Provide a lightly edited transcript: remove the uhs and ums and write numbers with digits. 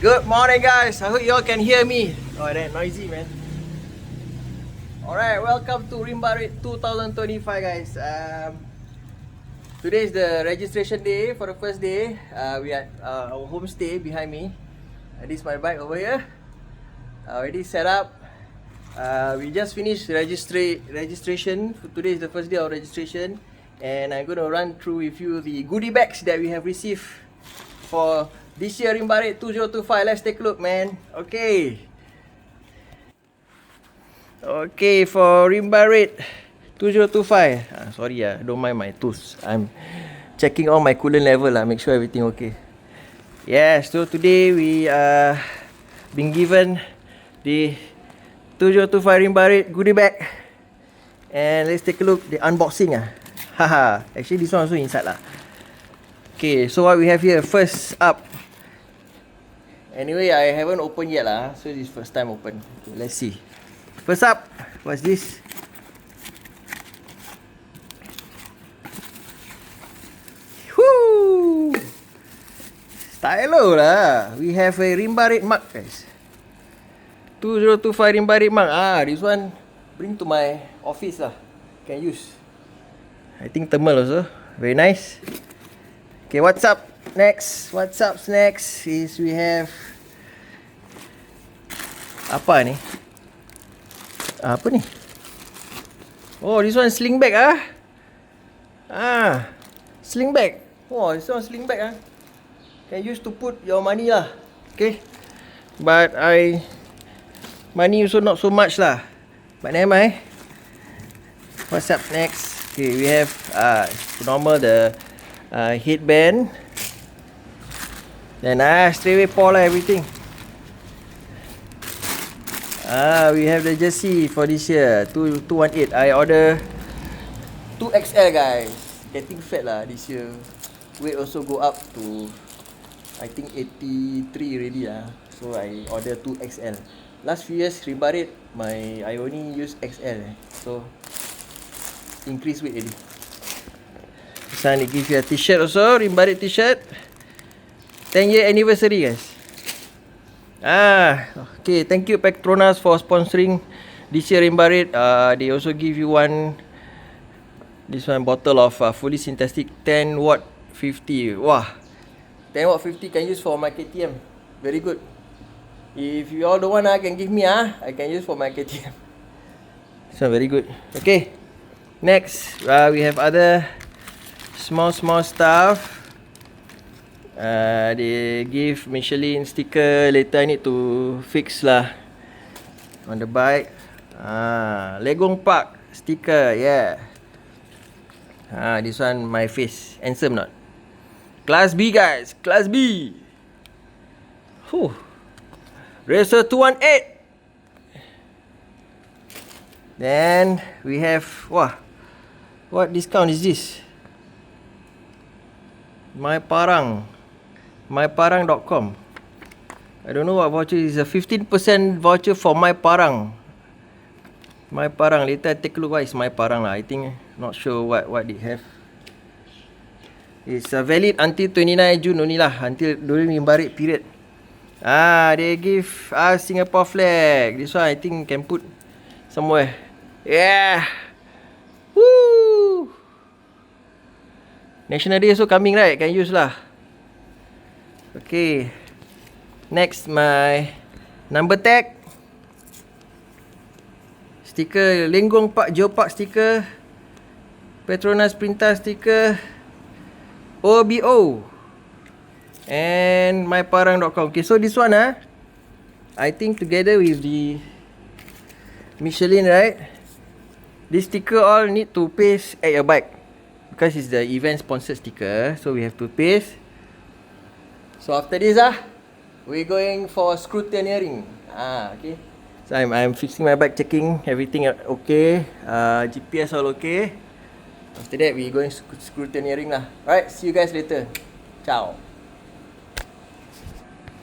Good morning, guys. I hope you all can hear me. Oh, that noisy, man. Alright, welcome to RIMBA 2025, guys. Today is the registration day for the first day. We are our homestay behind me. This is my bike over here. Already set up. We just finished registration. Today is the first day of registration, and I'm going to run through with you the goodie bags that we have received for this year RIMBA 2025. Let's take a look, man. Okay, for RIMBA 2025. Sorry, don't mind my tools. I'm checking all my coolant level, make sure everything okay. Yeah, so today we been given the 2025 RIMBA goodie bag, and let's take a look the unboxing. Haha, actually this one also inside lah. Okay, so what we have here, first up. Anyway, I haven't opened yet lah, so this is first time open. Okay, let's see. First up, what's this? Whoo! Stylo lah. We have a RIMBA red mug, guys. 2025 RIMBA red mug. This one bring to my office lah. Can use. I think thermal also. Very nice. Okay, what's up next? Next is we have apa ni? Apa ni? Oh, this one sling bag sling bag. Oh, this one sling bag can use to put your money lah. Okay. But money also not so much lah. But never mind. What's up next? Okay, we have normal the headband. Then straight away pour lah everything. We have the jersey for this year 218. I order 2XL, guys. Getting fat lah this year. Weight also go up to I think 83 already lah. So I order 2XL. Last few years RIMBA I only use XL. So increase weight already. This one they give you a t-shirt also, RIMBA t-shirt. 10-year anniversary, guys. Okay, thank you Petronas for sponsoring this year RIMBA. They also give you this one bottle of fully synthetic 10 watt 50. Wah, 10 watt 50 can use for my KTM. Very good. If you all don't want, can give me, I can use for my KTM. So very good. Okay, next we have other small stuff. They give Michelin sticker. Later I need to fix lah on the bike. Legong Park sticker, yeah. This one my face, handsome not? Class B, guys, Class B. Racer 218. Then we have what discount is this? myparang.com. I don't know what voucher is. A 15% voucher for myparang. Later I take a look what is myparang lah. I think not sure what they have. It's valid until 29 June only lah, until during RIMBA period. They give us Singapore flag. This one I think can put somewhere. Yeah. Woo. National Day also coming, right? Can use lah. Okay. Next, my number tag. Sticker Lenggong Park Geopark sticker. Petronas printer sticker. OBO. And myparang.com. Okay, so this one I think together with the Michelin, right? This sticker all need to paste at your bike, because it's the event sponsored sticker, so we have to paste. So after this we're going for scrutineering. Okay. So I'm fixing my bike, checking everything okay. GPS all okay. After that we going scrutineering lah. Alright, see you guys later. Ciao.